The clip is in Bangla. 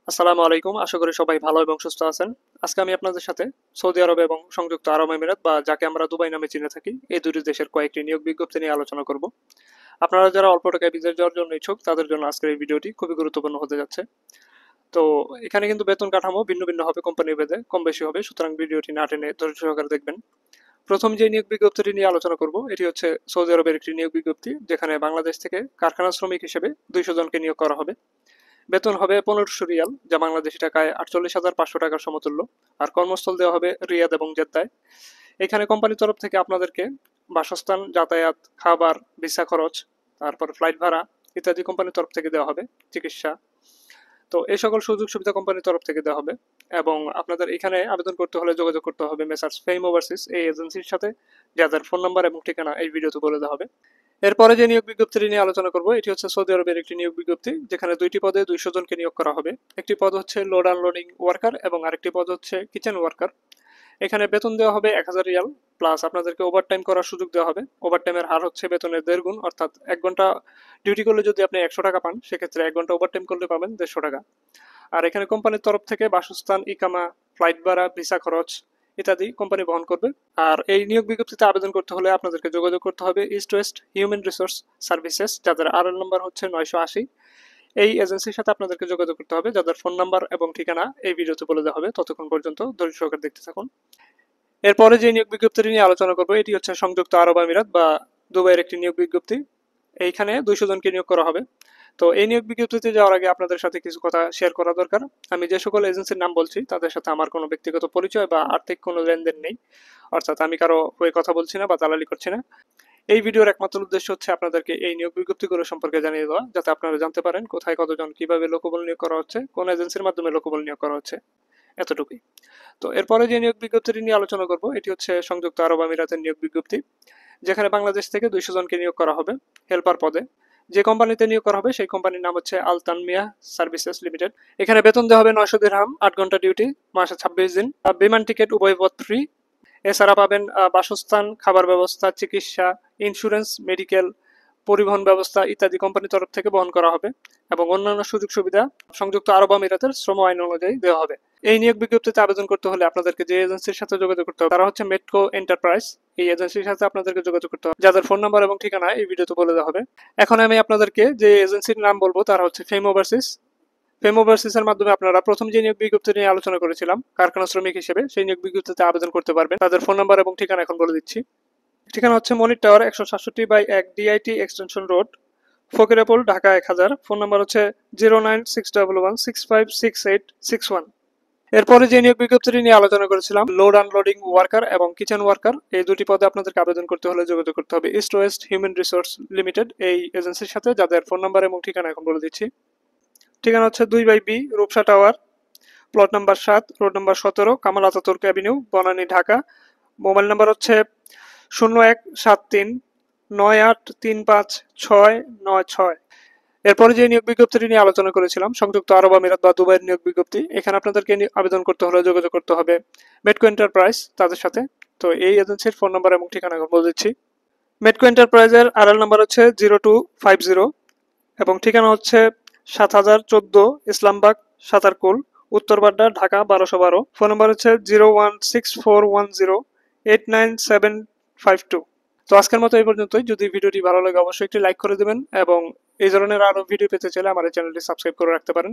আসসালামু আলাইকুম। আশা করি সবাই ভালো এবং সুস্থ আছেন। আজকে আমি আপনাদের সাথে সৌদি আরব এবং সংযুক্ত আরব আমিরাত বা যাকে আমরা দুবাই নামে চিনে থাকি এই দুটি দেশের কয়েকটি নিয়োগ বিজ্ঞপ্তি নিয়ে আলোচনা করব। আপনারা যারা অল্প টাকায় বিদেশ যাওয়ার জন্য ইচ্ছুক তাদের জন্য আজকের এই ভিডিওটি খুবই গুরুত্বপূর্ণ হতে যাচ্ছে। তো এখানে কিন্তু বেতন কাঠামো ভিন্ন ভিন্ন হবে, কোম্পানি ভেদে কম বেশি হবে, সুতরাং ভিডিওটি না টেনে ধৈর্য সহকারে দেখবেন। প্রথম যে নিয়োগ বিজ্ঞপ্তিটি নিয়ে আলোচনা করব এটি হচ্ছে সৌদি আরবের একটি নিয়োগ বিজ্ঞপ্তি, যেখানে বাংলাদেশ থেকে কারখানা শ্রমিক হিসেবে 200 জনকে নিয়োগ করা হবে। বেতন হবে 1500 রিয়াল, যা বাংলাদেশি টাকায় 48,500 টাকার সমতুল্য। আর কর্মস্থল দেওয়া হবে রিয়াদ এবং জেদ্দায়। এখানে কোম্পানির তরফ থেকে আপনাদেরকে বাসস্থান, যাতায়াত, খাবার, ভিসা খরচ, তারপর ফ্লাইট ভাড়া ইত্যাদি কোম্পানির তরফ থেকে দেওয়া হবে। চিকিৎসা, তো এই সকল সুযোগ সুবিধা কোম্পানির তরফ থেকে দেওয়া হবে। এবং আপনাদের এখানে আবেদন করতে হলে যোগাযোগ করতে হবে মেসার্স ফেম ওভারসিজ এই এজেন্সির সাথে, যাদের ফোন নাম্বার এবং ঠিকানা এই ভিডিওতে বলে দেওয়া হবে। এরপরে যে নিয়োগ বিজ্ঞপ্তিটি নিয়ে আলোচনা করব এটি হচ্ছে সৌদি আরবের একটি নিয়োগ বিজ্ঞপ্তি, যেখানে দুইটি পদে 200 জনকে নিয়োগ করা হবে। একটি পদ হচ্ছে লোড আনলোডিং ওয়ার্কার এবং আরেকটি পদ হচ্ছে কিচেন ওয়ার্কার। এখানে বেতন দেওয়া হবে 1000 রিয়াল, প্লাস আপনাদেরকে ওভারটাইম করার সুযোগ দেওয়া হবে। ওভারটাইমের হার হচ্ছে বেতনের 1.5 গুণ, অর্থাৎ 1 ঘন্টা ডিউটি করলে যদি আপনি 100 টাকা পান, সেক্ষেত্রে 1 ঘন্টা ওভারটাইম করলে পাবেন 150 টাকা। আর এখানে কোম্পানির তরফ থেকে বাসস্থান, ইকামা, ফ্লাইট ভাড়া, ভিসা খরচ ইত্যাদি কোম্পানি বহন করবে। আর এই নিয়োগ বিজ্ঞপ্তিতে আবেদন করতে হলে আপনাদেরকে যোগাযোগ করতে হবে east West human resource services, যাদের আরএল নাম্বার হচ্ছে 980। এই এজেন্সির সাথে আপনাদেরকে যোগাযোগ করতে হবে, যাদের ফোন নাম্বার এবং ঠিকানা এই ভিডিওতে বলে দেওয়া হবে। ততক্ষণ পর্যন্ত ধৈর্য সহকারে দেখতে থাকুন। এরপরে যে নিয়োগ বিজ্ঞপ্তিটি নিয়ে আলোচনা করবো এটি হচ্ছে সংযুক্ত আরব আমিরাত বা দুবাইয়ের একটি নিয়োগ বিজ্ঞপ্তি। এইখানে 200 জনকে নিয়োগ করা হবে। তো এই নিয়োগ বিজ্ঞপ্তিতে যাওয়ার আগে আপনাদের সাথে কিছু কথা শেয়ার করা দরকার। আমি যে সকল এজেন্সির নাম বলছি তাদের সাথে আমার কোনো ব্যক্তিগত পরিচয় বা আর্থিক কোনো লেনদেন নেই, অর্থাৎ আমি কারো হয়ে কথা বলছি না বা দালালি করছি না। এই ভিডিওর একমাত্র উদ্দেশ্য হচ্ছে আপনাদেরকে এই নিয়োগ বিজ্ঞপ্তিগুলো সম্পর্কে জানিয়ে দেওয়া, যাতে আপনারা জানতে পারেন কোথায় কতজন কিভাবে লোকবল নিয়োগ করা হচ্ছে, কোন এজেন্সির মাধ্যমে লোকবল নিয়োগ করা হচ্ছে, এতটুকুই। তো এরপরে যে নিয়োগ বিজ্ঞপ্তিটি নিয়ে আলোচনা করব এটি হচ্ছে সংযুক্ত আরব আমিরাতের নিয়োগ বিজ্ঞপ্তি, যেখানে বাংলাদেশ থেকে 200 জনকে নিয়োগ করা হবে হেল্পার পদে। যে কোম্পানিতে নিয়োগ করা হবে সেই কোম্পানির নাম হচ্ছে আল তানমিয়া সার্ভিসেস লিমিটেড। এখানে বেতন দেওয়া হবে 900 দিরহাম, 8 ঘন্টা ডিউটি, মাসে 26 দিন। বিমান টিকিট উভয় পথ ফ্রি। এছাড়া পাবেন বাসস্থান, খাবার ব্যবস্থা, চিকিৎসা, ইন্স্যুরেন্স, মেডিকেল, পরিবহন ব্যবস্থা ইত্যাদি কোম্পানির তরফ থেকে বহন করা হবে। এবং অন্যান্য সুযোগ সুবিধা সংযুক্ত আরব আমিরাতের শ্রম আইন অনুযায়ী দেওয়া হবে। এই নিয়োগ বিজ্ঞপ্তিতে আবেদন করতে হলে আপনাদেরকে যে এজেন্সির সাথে যোগাযোগ করতে হবে তারা হচ্ছে মেট্রো এন্টারপ্রাইজ। এই এজেন্সির সাথে আপনাদেরকে যোগাযোগ করতে হবে, যাদের ফোন নাম্বার এবং ঠিকানা এই ভিডিওতে বলে দেওয়া হবে। এখন আমি আপনাদেরকে যে এজেন্সির নাম বলবো তারা হচ্ছে ফেম ওভারসিজ। ফেম ওভারসিজ এর মাধ্যমে আপনারা প্রথম যে নিয়োগ বিজ্ঞপ্তি নিয়ে আলোচনা করেছিলাম কারখানা শ্রমিক হিসেবে, সেই নিয়োগ বিজ্ঞপ্তিতে আবেদন করতে পারবেন। তাদের ফোন নাম্বার এবং ঠিকানা এখন বলে দিচ্ছি। ঠিকানা হচ্ছে Monir tower 167/1 DIT extension road, Fakirapul, Dhaka 1000। Phone number হচ্ছে 09611656861। এরপরে যে নিয়োগ বিজ্ঞপ্তিটি নিয়ে আলোচনা করেছিলাম লোড আনলোডিং ওয়ার্কার এবং কিচেন ওয়ার্কার, এই দুটি পদে আপনাদেরকে আবেদন করতে হলে যোগাযোগ করতে হবে east West human resource limited এই এজেন্সির সাথে, যাদের ফোন নাম্বার এবং ঠিকানা এখন বলে দিচ্ছি। ঠিকানা হচ্ছে 2/B Rupsha tower, plot number 7, road number 17, Kemal Ataturk avenue, Banani, Dhaka. Mobile number হচ্ছে 017398359696। এরপরে যে নিয়োগ বিজ্ঞপ্তিটি নিয়ে আলোচনা করেছিলাম সংযুক্ত আরব আমিরাত বা দুবাইয়ের নিয়োগ বিজ্ঞপ্তি, এখানে আপনাদেরকে আবেদন করতে হলে যোগাযোগ করতে হবে মেটকো এন্টারপ্রাইজ তাদের সাথে। তো এই এজেন্সির ফোন নাম্বার এবং ঠিকানা বলে দিচ্ছি। মেটকো এন্টারপ্রাইজের আরএল নাম্বার হচ্ছে 0250 এবং ঠিকানা হচ্ছে 7014 ইসলামবাগ, সাতারকুল, উত্তরবাড্ডা, ঢাকা 1212। ফোন নাম্বার হচ্ছে 01641089752। তো আজকের মতো এই পর্যন্তই। যদি ভিডিওটি ভালো লাগে অবশ্যই একটি লাইক করে দেবেন এবং এই ধরনের আরো ভিডিও পেতে চাইলে আমার এই চ্যানেলটি সাবস্ক্রাইব করে রাখতে পারেন।